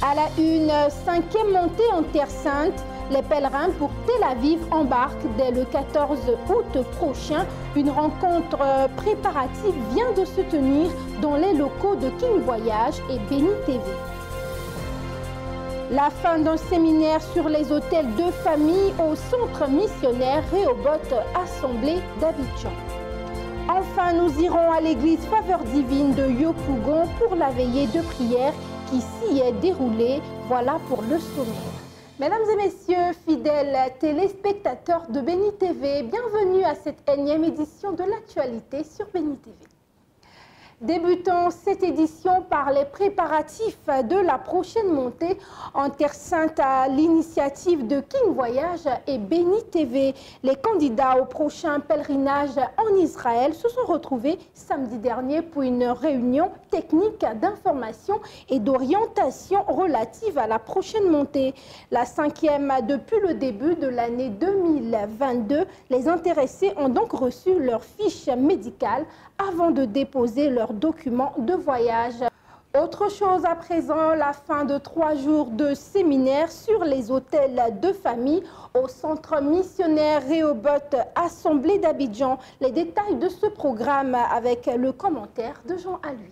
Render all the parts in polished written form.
À la une, 5e montée en Terre Sainte. Les pèlerins pour Tel Aviv embarquent dès le 14 août prochain. Une rencontre préparative vient de se tenir dans les locaux de King Voyage et Béni TV. La fin d'un séminaire sur les hôtels de famille au centre missionnaire Rehoboth Assemblée d'Abidjan. Enfin, nous irons à l'église Faveur Divine de Yopougon pour la veillée de prière qui s'y est déroulée. Voilà pour le sommaire. Mesdames et messieurs, fidèles téléspectateurs de Béni TV, bienvenue à cette énième édition de l'actualité sur Béni TV. Débutons cette édition par les préparatifs de la prochaine montée en Terre Sainte à l'initiative de King Voyage et Béni TV. Les candidats au prochain pèlerinage en Israël se sont retrouvés samedi dernier pour une réunion technique d'information et d'orientation relative à la prochaine montée. La 5e depuis le début de l'année 2022. Les intéressés ont donc reçu leur fiche médicale avant de déposer leurs documents de voyage. Autre chose à présent, la fin de 3 jours de séminaire sur les hôtels de famille au centre missionnaire Rehoboth Assemblée d'Abidjan. Les détails de ce programme avec le commentaire de Jean Alui.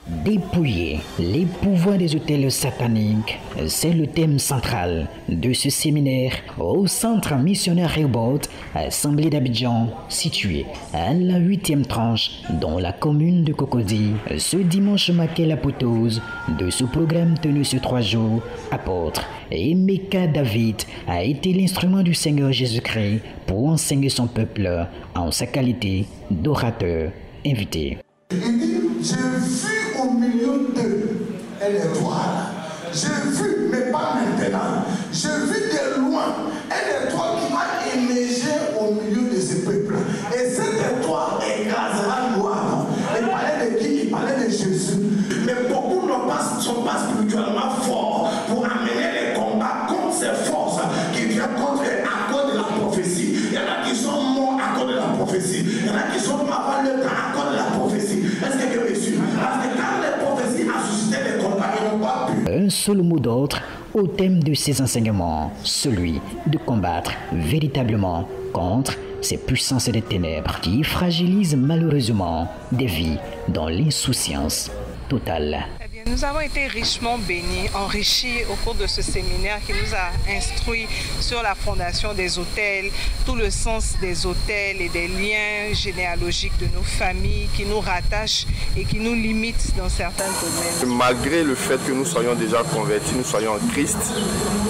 Dépouiller les pouvoirs des hôtels sataniques, c'est le thème central de ce séminaire au centre missionnaire Rehoboth, Assemblée d'Abidjan, situé à la 8e tranche dans la commune de Cocody. Ce dimanche marquait l'apothéose de ce programme tenu sur 3 jours. Apôtre et Meka David a été l'instrument du Seigneur Jésus-Christ pour enseigner son peuple en sa qualité d'orateur invité. Il dit, j'ai vu au milieu d'eux une étoile. J'ai vu, mais pas maintenant. J'ai vu de loin une étoile qui a émergé au milieu de ce peuple. Et cette étoile écrasera gloire. Il parlait de qui? Il parlait de Jésus. Mais beaucoup ne sont pas spirituellement forts pour amener les combats contre ces forces qui viennent à cause de la prophétie. Il y en a qui sont morts à cause de la prophétie. Il y en a qui sont morts avant le temps à cause de la prophétie. Est-ce que Dieu me suit? Parce que quand les prophéties ont suscité des combats, ils n'ont pas pu. Un seul mot d'ordre au thème de ces enseignements, celui de combattre véritablement contre ces puissances des ténèbres qui fragilisent malheureusement des vies dans l'insouciance totale. Nous avons été richement bénis, enrichis au cours de ce séminaire qui nous a instruits sur la fondation des hôtels, tout le sens des hôtels et des liens généalogiques de nos familles qui nous rattachent et qui nous limitent dans certains domaines. Malgré le fait que nous soyons déjà convertis, nous soyons en Christ,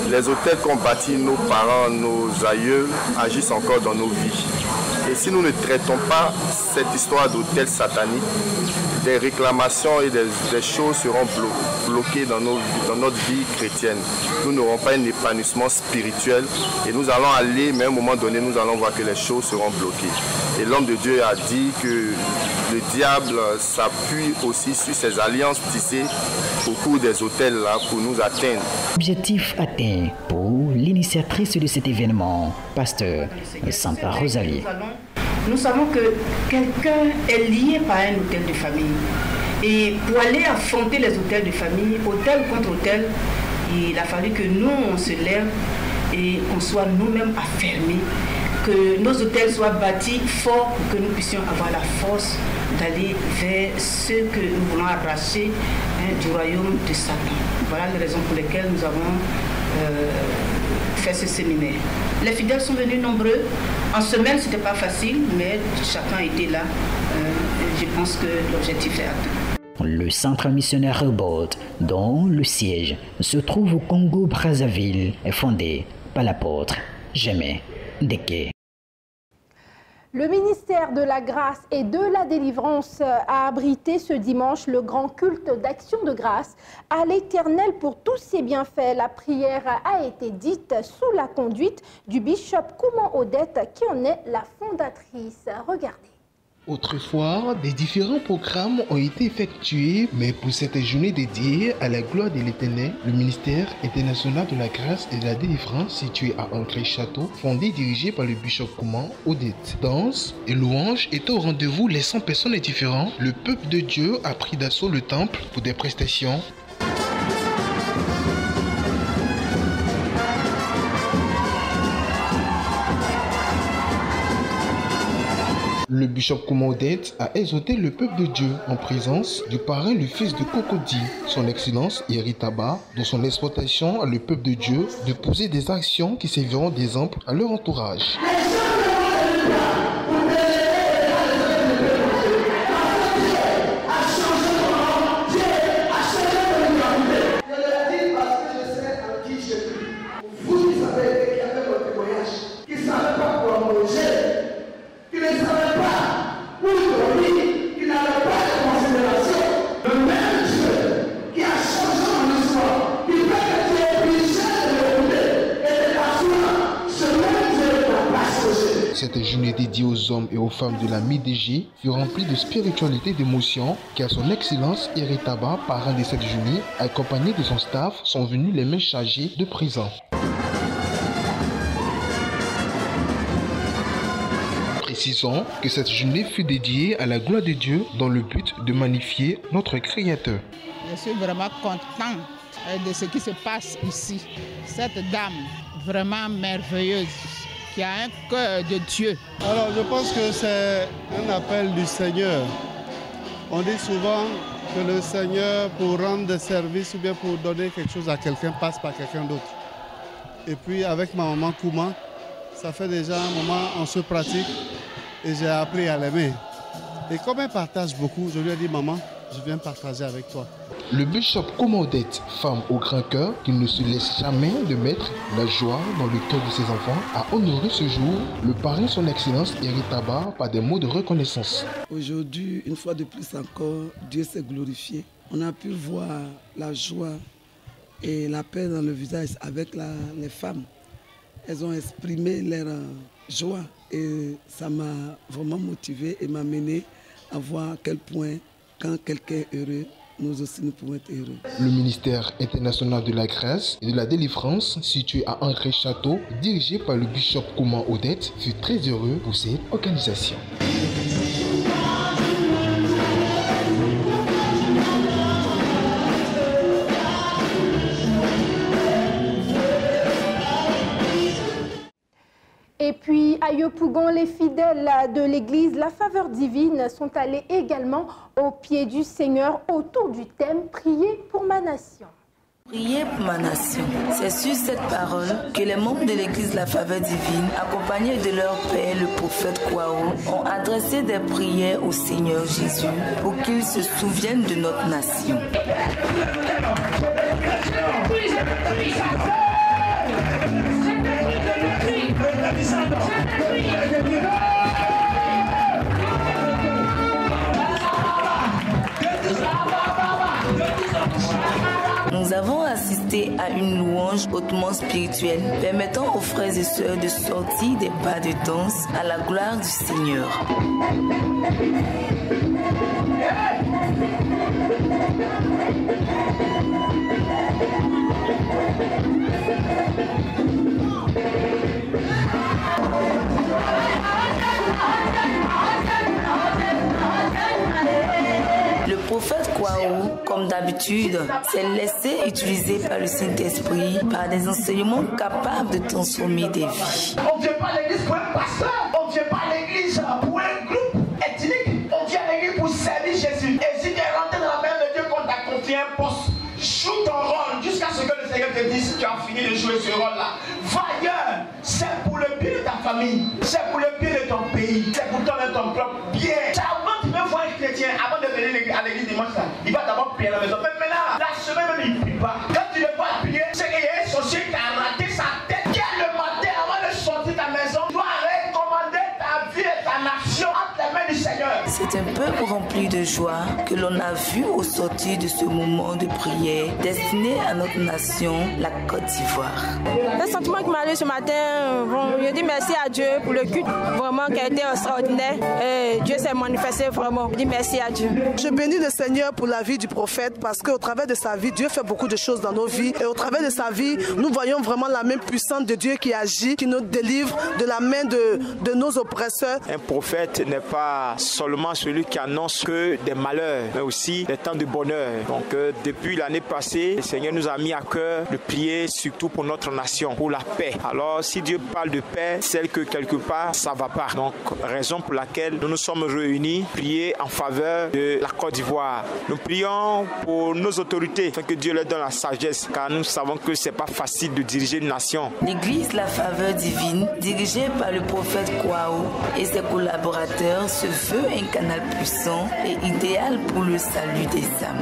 les hôtels qu'ont bâtis nos parents, nos aïeux agissent encore dans nos vies. Et si nous ne traitons pas cette histoire d'hôtel satanique, des réclamations et des choses seront bloquées dans notre vie chrétienne. Nous n'aurons pas un épanouissement spirituel et nous allons aller, mais à un moment donné, nous allons voir que les choses seront bloquées. Et l'homme de Dieu a dit que le diable s'appuie aussi sur ces alliances tissées au cours des hôtels là pour nous atteindre. Objectif atteint pour l'initiatrice de cet événement, pasteur Santa Rosalie. Nous savons que quelqu'un est lié par un hôtel de famille. Et pour aller affronter les hôtels de famille, hôtel contre hôtel, il a fallu que nous, on se lève et qu'on soit nous-mêmes affermés, que nos hôtels soient bâtis forts pour que nous puissions avoir la force d'aller vers ceux que nous voulons arracher du royaume de Satan. Voilà les raisons pour lesquelles nous avons fait ce séminaire. Les fidèles sont venus nombreux. En semaine, ce n'était pas facile, mais chacun était là. Je pense que l'objectif est atteint. Le centre missionnaire Rehoboth, dont le siège se trouve au Congo-Brazzaville, est fondé par l'apôtre Jamais Deke. Le ministère de la Grâce et de la Délivrance a abrité ce dimanche le grand culte d'action de grâce à l'Éternel pour tous ses bienfaits. La prière a été dite sous la conduite du bishop Kouman Odette qui en est la fondatrice. Regardez. Autrefois, des différents programmes ont été effectués, mais pour cette journée dédiée à la gloire de l'Éternel, le ministère international de la grâce et de la délivrance situé à André-Château, fondé et dirigé par le bishop Kouman Odette. Danse et louange étaient au rendez-vous les 100 personnes différentes. Le peuple de Dieu a pris d'assaut le temple pour des prestations. Le bishop Kouma Odette a exhorté le peuple de Dieu en présence du parrain, le fils de Cocody, son excellence Yeritaba, dans son exhortation à le peuple de Dieu de poser des actions qui serviront d'exemple à leur entourage. Cette journée dédiée aux hommes et aux femmes de la MIDG fut remplie de spiritualité et d'émotion, car son excellence Yeritaba, parrain de cette journée, accompagné de son staff, sont venus les mains chargées de présents. Précisons que cette journée fut dédiée à la gloire de Dieu dans le but de magnifier notre Créateur. Je suis vraiment content de ce qui se passe ici. Cette dame vraiment merveilleuse qui a un cœur de Dieu. Alors je pense que c'est un appel du Seigneur. On dit souvent que le Seigneur, pour rendre des services ou bien pour donner quelque chose à quelqu'un, passe par quelqu'un d'autre. Et puis avec ma maman Kouma, ça fait déjà un moment on se pratique et j'ai appris à l'aimer. Et comme elle partage beaucoup, je lui ai dit maman, je viens partager avec toi. Le bishop Kouma Odette, femme au grand cœur, qui ne se laisse jamais de mettre la joie dans le cœur de ses enfants, a honoré ce jour le parrain son excellence Yeritaba par des mots de reconnaissance. Aujourd'hui, une fois de plus encore, Dieu s'est glorifié. On a pu voir la joie et la paix dans le visage avec les femmes. Elles ont exprimé leur joie et ça m'a vraiment motivé et m'a mené à voir à quel point quand quelqu'un est heureux, nous aussi nous pouvons être heureux. Le ministère international de la grâce et de la délivrance, situé à Ancré-Château, dirigé par le bishop Kouma Odette, fut très heureux pour cette organisation. Et puis, à Yopougon, les fidèles de l'église La Faveur Divine sont allés également au pied du Seigneur autour du thème « Priez pour ma nation ». Priez pour ma nation. C'est sur cette parole que les membres de l'église La Faveur Divine, accompagnés de leur père, le prophète Kwao, ont adressé des prières au Seigneur Jésus pour qu'il se souvienne de notre nation. Nous avons assisté à une louange hautement spirituelle permettant aux frères et sœurs de sortir des pas de danse à la gloire du Seigneur. Le prophète Kwao, comme d'habitude, s'est laissé utiliser par le Saint-Esprit par des enseignements capables de transformer des vies. On ne vient pas à l'église pour un pasteur, on ne vient pas à l'église pour un groupe ethnique, on vient à l'église pour servir Jésus. Et si tu es rentré dans la main de Dieu qu'on t'a confié un poste, joue ton rôle jusqu'à ce que le Seigneur te dise que tu as fini de jouer ce rôle-là. Va ailleurs, c'est pour le bien de ta famille, c'est pour le bien de ton pays, c'est pour ton propre bien. Avant tu veux voir un chrétien, avant de venir à l'église dimanche, il va d'abord prier à la maison. Mais maintenant, la semaine même, il ne prie pas. Quand tu ne vas prier, c'est qu'il y a un sorcier qui a raté sa tête. Quel le matin, avant de sortir de ta maison, tu dois recommander ta vie et ta nation entre les mains du Seigneur. C'est un peuple rempli de joie que l'on a vu au sortir de ce moment de prière destiné à notre nation, la Côte d'Ivoire. Le sentiment qui m'a allé ce matin, je dis merci à Dieu pour le culte vraiment qui a été extraordinaire. Et Dieu s'est manifesté vraiment. Je dis merci à Dieu. Je bénis le Seigneur pour la vie du prophète parce qu'au travers de sa vie, Dieu fait beaucoup de choses dans nos vies. Et au travers de sa vie, nous voyons vraiment la main puissante de Dieu qui agit, qui nous délivre de la main de nos oppresseurs. Un prophète n'est pas seulement celui qui annonce que des malheurs, mais aussi des temps de bonheur. Donc depuis l'année passée, le Seigneur nous a mis à cœur de prier surtout pour notre nation, pour la paix. Alors si Dieu parle de paix, c'est que quelque part ça va pas. Donc raison pour laquelle nous nous sommes réunis, prier en faveur de la Côte d'Ivoire. Nous prions pour nos autorités, afin que Dieu leur donne la sagesse, car nous savons que c'est pas facile de diriger une nation. L'église La Faveur Divine, dirigée par le prophète Kwao et ses collaborateurs, se veut un canal puissant et idéal pour le salut des âmes.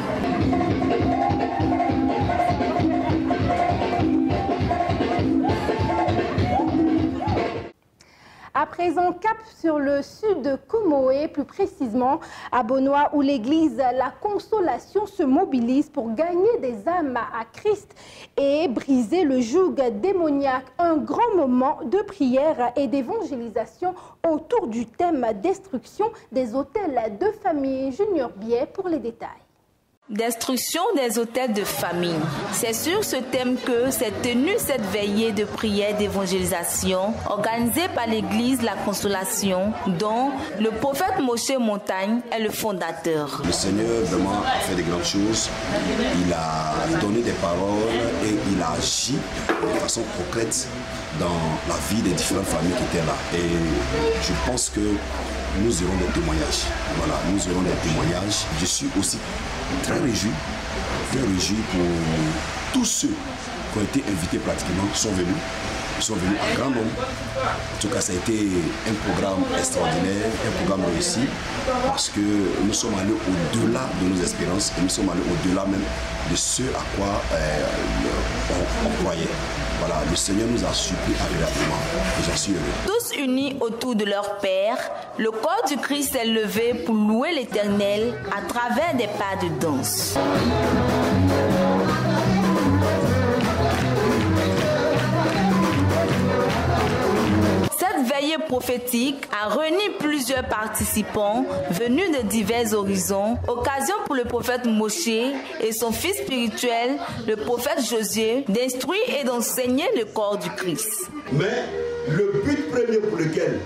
À présent, cap sur le sud de Comoé, plus précisément à Bonois, où l'église La Consolation se mobilise pour gagner des âmes à Christ et briser le joug démoniaque. Un grand moment de prière et d'évangélisation autour du thème destruction des hôtels de famille. Junior Biais pour les détails. Destruction des hôtels de famille. C'est sur ce thème que s'est tenue cette veillée de prière d'évangélisation organisée par l'église La Consolation, dont le prophète Moshe Montagne est le fondateur. Le Seigneur vraiment a fait de grandes choses. Il a donné des paroles et il a agi de façon concrète dans la vie des différentes familles qui étaient là. Et je pense que nous aurons des témoignages. Voilà, nous aurons des témoignages. Je suis aussi très réjoui pour tous ceux qui ont été invités pratiquement, qui sont venus en grand nombre. En tout cas, ça a été un programme extraordinaire, un programme réussi, parce que nous sommes allés au-delà de nos espérances et nous sommes allés au-delà même de ce à quoi on croyait. Voilà, le Seigneur nous a surpris agréablement et j'en suis heureux. Tous unis autour de leur Père, le corps du Christ s'est levé pour louer l'Éternel à travers des pas de danse. Cette veillée prophétique a réuni plusieurs participants venus de divers horizons, occasion pour le prophète Moshe et son fils spirituel, le prophète Josué, d'instruire et d'enseigner le corps du Christ. Mais le but premier pour lequel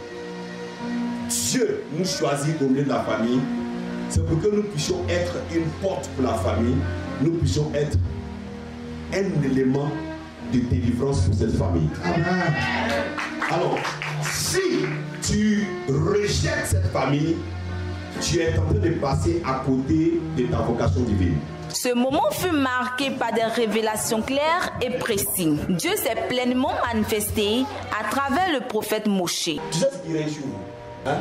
Dieu nous choisit au milieu de la famille, c'est pour que nous puissions être une porte pour la famille, nous puissions être un élément de délivrance pour cette famille. Amen. Alors, si tu rejettes cette famille, tu es en train de passer à côté de ta vocation divine. Ce moment fut marqué par des révélations claires et précises. Dieu s'est pleinement manifesté à travers le prophète Moshe. Tu sais ce qui réjouit, hein?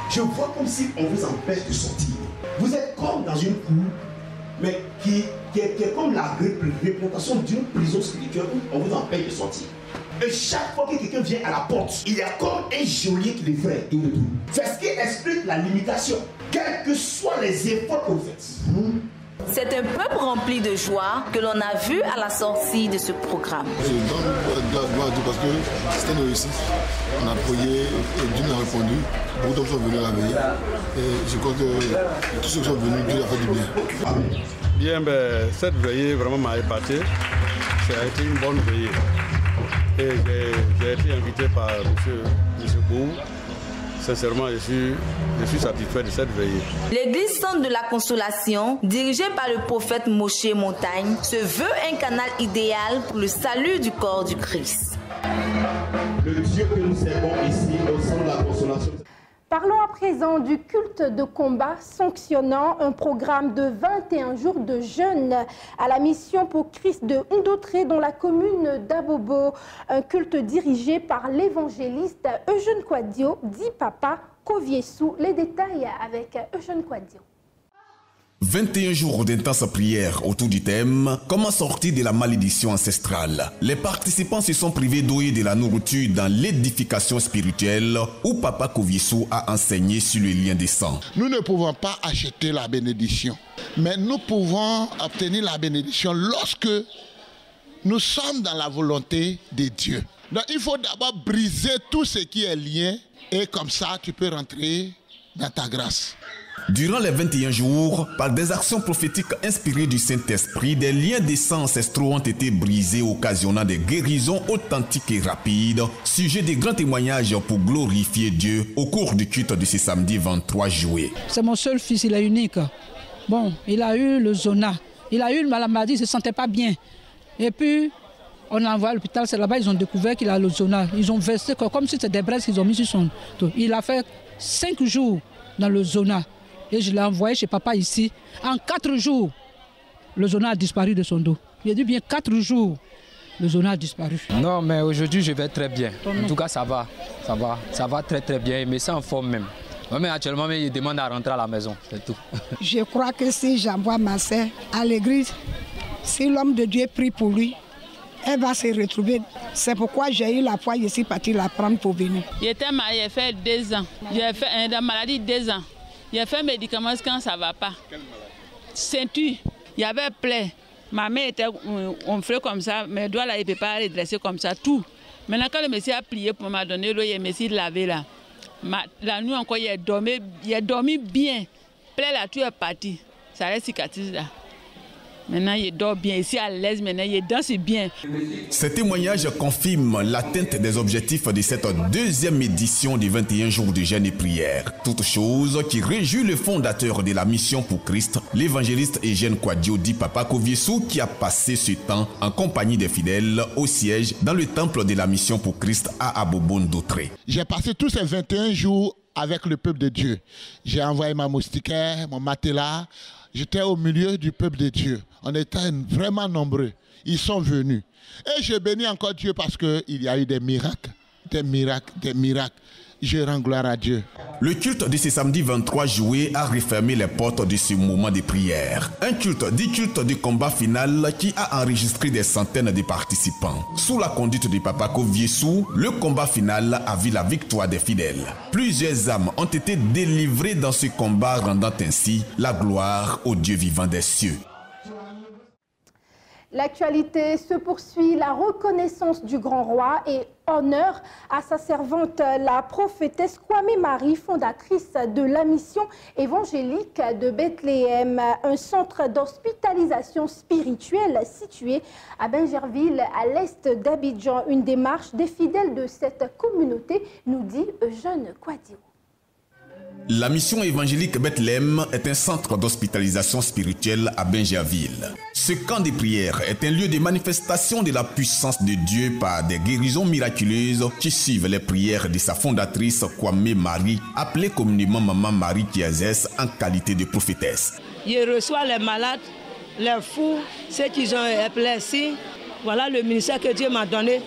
Je vois comme si on vous empêche de sortir. Vous êtes comme dans une cour, mais qui est comme la représentation d'une prison spirituelle où on vous empêche de sortir. Et chaque fois que quelqu'un vient à la porte, il y a comme un geôlier qui les freine et retourne. C'est ce qui explique la limitation, quels que soient les efforts que vous faites. C'est un peuple rempli de joie que l'on a vu à la sortie de ce programme. Je donne de la gloire à Dieu parce que c'était une réussite. On a prié et Dieu nous a répondu. Beaucoup d'hommes sont venus à la veille. Et je crois que tous ceux qui sont venus, Dieu a fait du bien. Bien, ben, cette veillée vraiment m'a épaté. Ça a été une bonne veillée. Et j'ai été invité par M. Bou. Sincèrement, je suis satisfait de cette veillée. L'église Centre de la Consolation, dirigée par le prophète Moshe Montagne, se veut un canal idéal pour le salut du corps du Christ. Le Dieu que nous servons ici au Centre de la Consolation. Parlons à présent du culte de combat sanctionnant un programme de 21 jours de jeûne à la mission pour Christ de Ndotré dans la commune d'Abobo. Un culte dirigé par l'évangéliste Eugène Kwadio, dit Papa Koviessou. Les détails avec Eugène Kwadio. 21 jours d'intense prière autour du thème « Comment sortir de la malédiction ancestrale ?» Les participants se sont privés d'eau et de la nourriture dans l'édification spirituelle où Papa Koviessou a enseigné sur le lien des sangs. Nous ne pouvons pas acheter la bénédiction, mais nous pouvons obtenir la bénédiction lorsque nous sommes dans la volonté de Dieu. Donc il faut d'abord briser tout ce qui est lien et comme ça tu peux rentrer dans ta grâce. Durant les 21 jours, par des actions prophétiques inspirées du Saint-Esprit, des liens de sang ancestraux ont été brisés, occasionnant des guérisons authentiques et rapides. Sujet de grands témoignages pour glorifier Dieu au cours du culte de ce samedi 23 juillet. C'est mon seul fils, il est unique. Bon, il a eu le zona. Il a eu la maladie, il ne se sentait pas bien. Et puis, on l'a envoyé à l'hôpital, c'est là-bas, ils ont découvert qu'il a le zona. Ils ont versé comme si c'était des braises qu'ils ont mis sur son dos. Il a fait 5 jours dans le zona. Et je l'ai envoyé chez papa ici. En 4 jours, le zona a disparu de son dos. Il a dit bien 4 jours, le zona a disparu. Non, mais aujourd'hui, je vais très bien. En tout cas, ça va. Ça va très très bien. Il me sent en forme même. Mais actuellement, il demande à rentrer à la maison, c'est tout. Je crois que si j'envoie ma soeur à l'église, si l'homme de Dieu prie pour lui, elle va se retrouver. C'est pourquoi j'ai eu la foi, je suis partie la prendre pour venir. J'étais mariée, j'ai fait 2 ans. J'ai fait une maladie 2 ans. J'ai fait médicaments quand ça ne va pas. Quelle maladie? Ceinture. Il y avait plein. Ma mère était onflée comme ça, mes doigts là, il ne peut pas redresser comme ça, tout. Maintenant, quand le monsieur a prié pour m'a donné l'eau, il m'a dit de laver là. La nuit encore, il a dormi bien. Plaie là, tout est parti. Ça reste cicatrice là. Maintenant, il dort bien. Ici, à l'aise, maintenant, il danse bien. Ces témoignages confirment l'atteinte des objectifs de cette 2e édition des 21 jours de jeûne et prière. Toute chose qui réjouit le fondateur de la Mission pour Christ, l'évangéliste Eugène Kouadio dit Papa Koviesu, qui a passé ce temps en compagnie des fidèles au siège dans le temple de la Mission pour Christ à Abobo-Ndotré. J'ai passé tous ces 21 jours avec le peuple de Dieu. J'ai envoyé ma moustiquaire, mon matelas. J'étais au milieu du peuple de Dieu. On était vraiment nombreux. Ils sont venus. Et je bénis encore Dieu parce qu'il y a eu des miracles, des miracles, des miracles. Je rends gloire à Dieu. Le culte de ce samedi 23 juillet a refermé les portes de ce moment de prière. Un culte, dit culte de combat final qui a enregistré des centaines de participants. Sous la conduite de Papa Koviesu, le combat final a vu la victoire des fidèles. Plusieurs âmes ont été délivrées dans ce combat, rendant ainsi la gloire au Dieu vivant des cieux. L'actualité se poursuit, la reconnaissance du grand roi et honneur à sa servante, la prophétesse Kwame Marie, fondatrice de la mission évangélique de Bethléem, un centre d'hospitalisation spirituelle situé à Bingerville, à l'est d'Abidjan. Une démarche des fidèles de cette communauté, nous dit Eugène Kouadio. La mission évangélique Bethléem est un centre d'hospitalisation spirituelle à Bingerville. Ce camp de prière est un lieu de manifestation de la puissance de Dieu par des guérisons miraculeuses qui suivent les prières de sa fondatrice Kwame Marie, appelée communément Maman Marie, qui exerce en qualité de prophétesse. Il reçoit les malades, les fous, ceux qui ont épilepsie. Voilà le ministère que Dieu m'a donné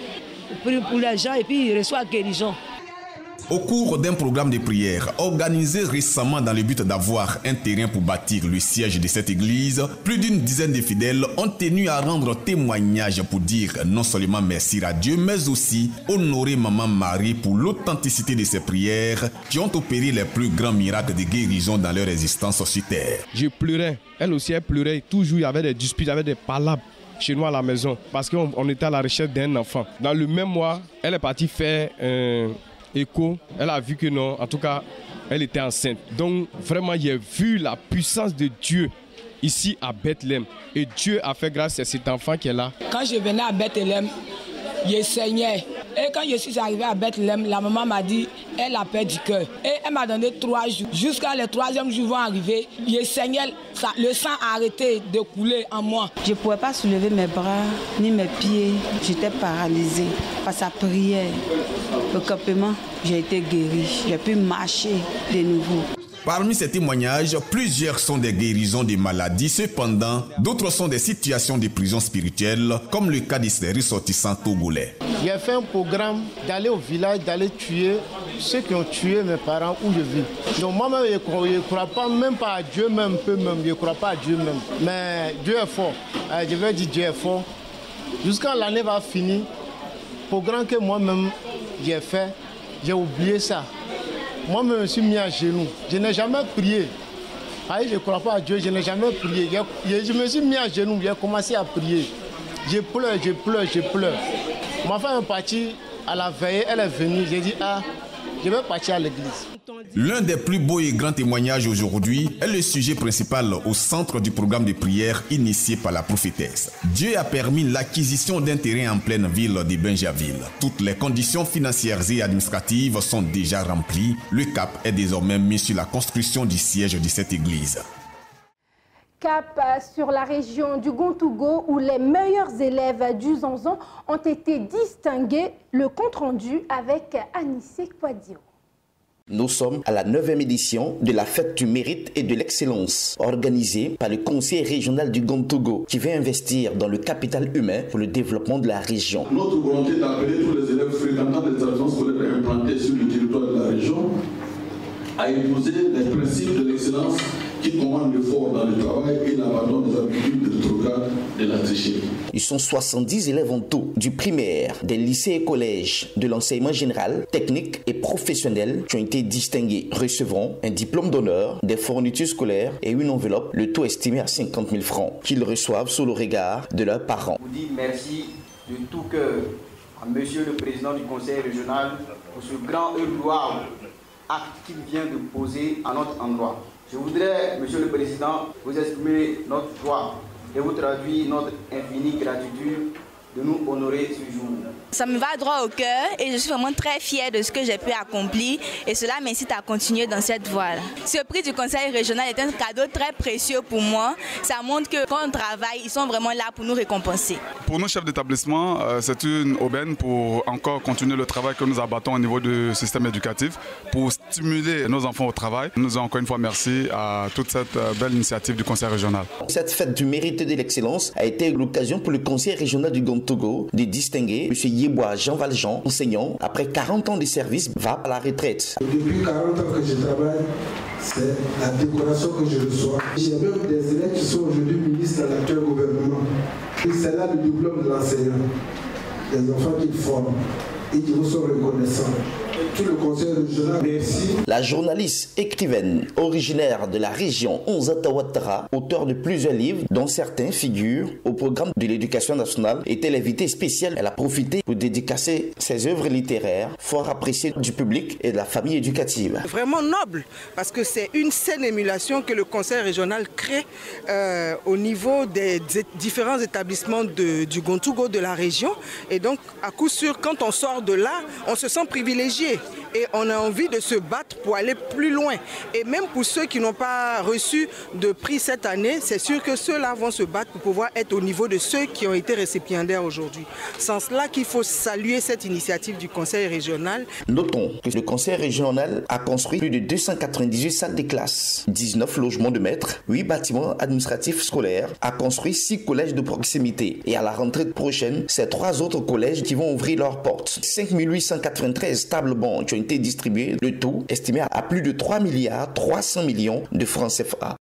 pour les gens et puis il reçoit guérison. Au cours d'un programme de prière organisé récemment dans le but d'avoir un terrain pour bâtir le siège de cette église, plus d'une dizaine de fidèles ont tenu à rendre témoignage pour dire non seulement merci à Dieu, mais aussi honorer Maman Marie pour l'authenticité de ses prières qui ont opéré les plus grands miracles de guérison dans leur existence sur terre. Je pleurais, elle aussi elle pleurait, toujours il y avait des disputes, il y avait des palabres chez nous à la maison parce qu'on était à la recherche d'un enfant. Dans le même mois, elle est partie faire écho, elle a vu que non, en tout cas, elle était enceinte. Donc vraiment, j'ai vu la puissance de Dieu ici à Bethléem. Et Dieu a fait grâce à cet enfant qui est là. Quand je venais à Bethléem, je saignais. Et quand je suis arrivé à Bethléem, la maman m'a dit, elle a peur du cœur. Et elle m'a donné 3 jours. Jusqu'à les 3e jours vont arriver, je saignais, le sang a arrêté de couler en moi. Je ne pouvais pas soulever mes bras ni mes pieds. J'étais paralysée par sa prière. Le campement, j'ai été guérie. J'ai pu marcher de nouveau. Parmi ces témoignages, plusieurs sont des guérisons de maladies. Cependant, d'autres sont des situations de prison spirituelle, comme le cas de ces ressortissants togolais. J'ai fait un programme d'aller au village, d'aller tuer ceux qui ont tué mes parents où je vis. Donc moi-même, je ne crois pas même pas à Dieu même, peu même. Je ne crois pas à Dieu même. Mais Dieu est fort. Je vais dire Dieu est fort. Jusqu'à l'année va finir, le programme que moi-même j'ai fait, j'ai oublié ça. Moi-même, je me suis mis à genoux. Je n'ai jamais prié. Je ne crois pas à Dieu, je n'ai jamais prié. Je me suis mis à genoux, j'ai commencé à prier. Je pleure, je pleure, je pleure. Ma femme est partie à la veille, elle est venue. J'ai dit, je vais partir à l'église. L'un des plus beaux et grands témoignages aujourd'hui est le sujet principal au centre du programme de prière initié par la prophétesse. Dieu a permis l'acquisition d'un terrain en pleine ville de Benjaville. Toutes les conditions financières et administratives sont déjà remplies. Le cap est désormais mis sur la construction du siège de cette église. Cap sur la région du Gontougo où les meilleurs élèves du Zanzan ont été distingués. Le compte-rendu avec Anissé Kouadio. Nous sommes à la 9e édition de la fête du mérite et de l'excellence, organisée par le conseil régional du Gontougo, qui veut investir dans le capital humain pour le développement de la région. Notre volonté d'appeler tous les élèves fréquentant les établissements scolaires implantés sur le territoire de la région à épouser les principes de l'excellence qui commandent l'effort dans le travail et l'abandon des habitudes de rétrograde de la tricherie. Ils sont 70 élèves en tout, du primaire, des lycées et collèges, de l'enseignement général, technique et professionnel qui ont été distingués, recevront un diplôme d'honneur, des fournitures scolaires et une enveloppe, le tout estimé à 50 000 francs, qu'ils reçoivent sous le regard de leurs parents. Je vous dis merci de tout cœur à Monsieur le Président du Conseil régional pour ce grand et louable acte qu'il vient de poser à notre endroit. Je voudrais, Monsieur le Président, vous exprimer notre joie et vous traduire notre infinie gratitude de nous honorer ce jour. Ça me va droit au cœur et je suis vraiment très fière de ce que j'ai pu accomplir et cela m'incite à continuer dans cette voie. Ce prix du conseil régional est un cadeau très précieux pour moi. Ça montre que quand on travaille, ils sont vraiment là pour nous récompenser. Pour nous, chefs d'établissement, c'est une aubaine pour encore continuer le travail que nous abattons au niveau du système éducatif pour stimuler nos enfants au travail. Nous disons encore une fois merci à toute cette belle initiative du conseil régional. Cette fête du mérite et de l'excellence a été l'occasion pour le conseil régional du Gontougo de distinguer M. Yeboah Jean Valjean, enseignant, après 40 ans de service, va à la retraite. Depuis 40 ans que je travaille, c'est la décoration que je reçois. J'ai même des élèves qui sont aujourd'hui ministres dans l'actuel gouvernement. Et c'est là le diplôme de l'enseignant. Les enfants qu'ils forment et qui vous sont reconnaissants. Tout le conseil régional, merci. La journaliste écrivaine originaire de la région Onzata Ouattara, auteur de plusieurs livres dont certains figurent au programme de l'éducation nationale, était l'invitée spéciale. Elle a profité pour dédicacer ses œuvres littéraires fort appréciées du public et de la famille éducative. Vraiment noble parce que c'est une saine émulation que le conseil régional crée au niveau des différents établissements du Gontougo de la région et donc à coup sûr quand on sort de là on se sent privilégié. Et on a envie de se battre pour aller plus loin. Et même pour ceux qui n'ont pas reçu de prix cette année, c'est sûr que ceux-là vont se battre pour pouvoir être au niveau de ceux qui ont été récipiendaires aujourd'hui. C'est en cela qu'il faut saluer cette initiative du conseil régional. Notons que le conseil régional a construit plus de 298 salles de classe, 19 logements de maîtres, 8 bâtiments administratifs scolaires, a construit 6 collèges de proximité. Et à la rentrée prochaine, c'est 3 autres collèges qui vont ouvrir leurs portes. 5893 tables bancs qui ont été distribués, le tout estimé à plus de 3,3 milliards de francs CFA.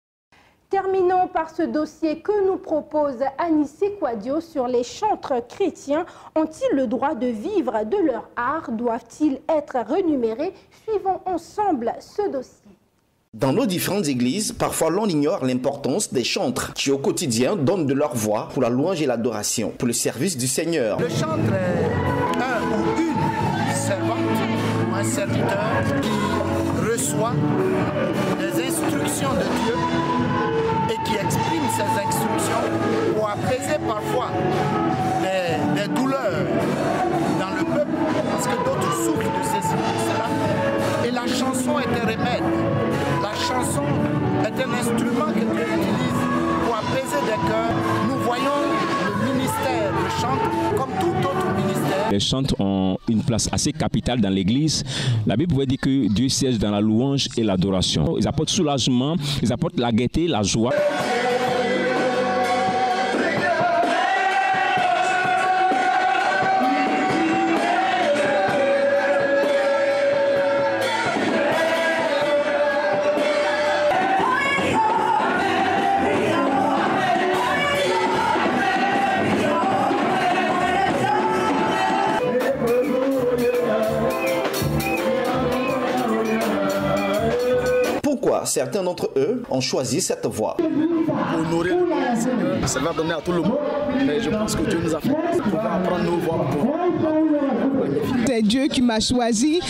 Terminons par ce dossier que nous propose Anissé Kouadio sur les chantres chrétiens. Ont-ils le droit de vivre de leur art? Doivent-ils être rémunérés? Suivons ensemble ce dossier. Dans nos différentes églises, parfois l'on ignore l'importance des chantres qui au quotidien donnent de leur voix pour la louange et l'adoration, pour le service du Seigneur. Le chantre est un ou une servante ou un serviteur qui reçoit des instructions de Dieu et qui exprime ces instructions pour apaiser parfois des douleurs dans le peuple parce que d'autres souffrent de cela. Et la chanson est un remède. La chanson est un instrument que Dieu utilise pour apaiser des cœurs. Nous voyons le ministère de chant comme tout autre ministère. Les chantres ont une place assez capitale dans l'église. La Bible pouvait dire que Dieu siège dans la louange et l'adoration. Ils apportent soulagement, ils apportent la gaieté, la joie. Certains d'entre eux ont choisi cette voie. Honorer le Seigneur, ça va donner à tout le monde. Mais je pense que Dieu nous a fait pouvoir apprendre nos voix pour C'est Dieu qui m'a choisi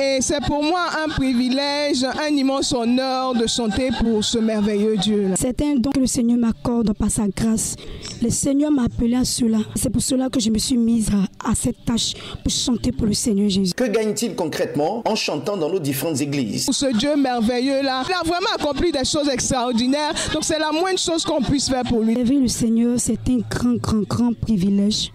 et c'est pour moi un privilège, un immense honneur de chanter pour ce merveilleux Dieu. C'est un don que le Seigneur m'accorde par sa grâce. Le Seigneur m'a appelé à cela. C'est pour cela que je me suis mise à cette tâche pour chanter pour le Seigneur Jésus. Que gagne-t-il concrètement en chantant dans nos différentes églises? Pour ce Dieu merveilleux-là, il a vraiment accompli des choses extraordinaires. Donc c'est la moindre chose qu'on puisse faire pour lui. Servir le Seigneur, c'est un grand privilège.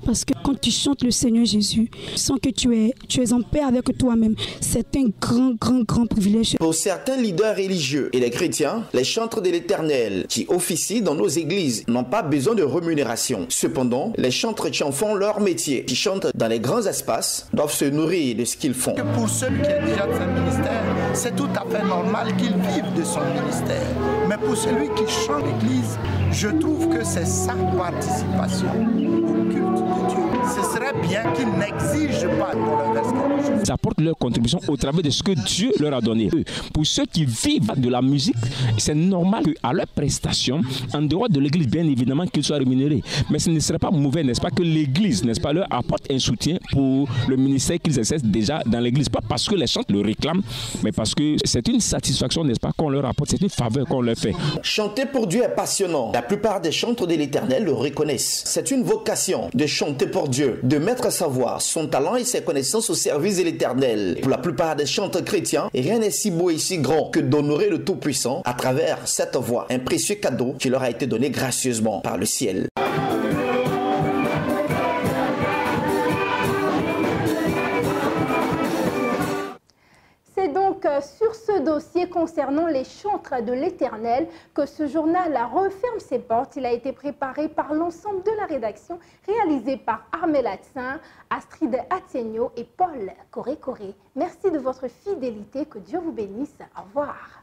Parce que quand tu chantes le Seigneur Jésus, tu sens que tu es en paix avec toi-même. C'est un grand privilège. Pour certains leaders religieux et les chrétiens, les chantres de l'Éternel qui officient dans nos églises n'ont pas besoin de rémunération. Cependant, les chantres qui en font leur métier, qui chantent dans les grands espaces, doivent se nourrir de ce qu'ils font. Pour celui qui est déjà de son ministère, c'est tout à fait normal qu'il vive de son ministère. Mais pour celui qui chante l'église, je trouve que c'est sa participation au culte de Dieu. Ce serait bien qu'ils n'exigent pas qu'on leur verse quelque chose. Ils apportent leur contribution au travers de ce que Dieu leur a donné. Pour ceux qui vivent de la musique, c'est normal qu'à leur prestation, en dehors de l'église, bien évidemment, qu'ils soient rémunérés. Mais ce ne serait pas mauvais, n'est-ce pas, que l'église, n'est-ce pas, leur apporte un soutien pour le ministère qu'ils exercent déjà dans l'église. Pas parce que les chantres le réclament, mais parce que c'est une satisfaction, n'est-ce pas, qu'on leur apporte, c'est une faveur qu'on leur fait. Chanter pour Dieu est passionnant. La plupart des chantres de l'Éternel le reconnaissent. C'est une vocation de chanter pour Dieu, de mettre sa voix, son talent et ses connaissances au service de l'Éternel. Pour la plupart des chanteurs chrétiens, rien n'est si beau et si grand que d'honorer le Tout-Puissant à travers cette voix, un précieux cadeau qui leur a été donné gracieusement par le ciel. C'est donc sur ce dossier concernant les chantres de l'Éternel que ce journal referme ses portes. Il a été préparé par l'ensemble de la rédaction, réalisé par Armel Atsin, Astrid Atienio et Paul Coré-Coré. Merci de votre fidélité, que Dieu vous bénisse. Au revoir.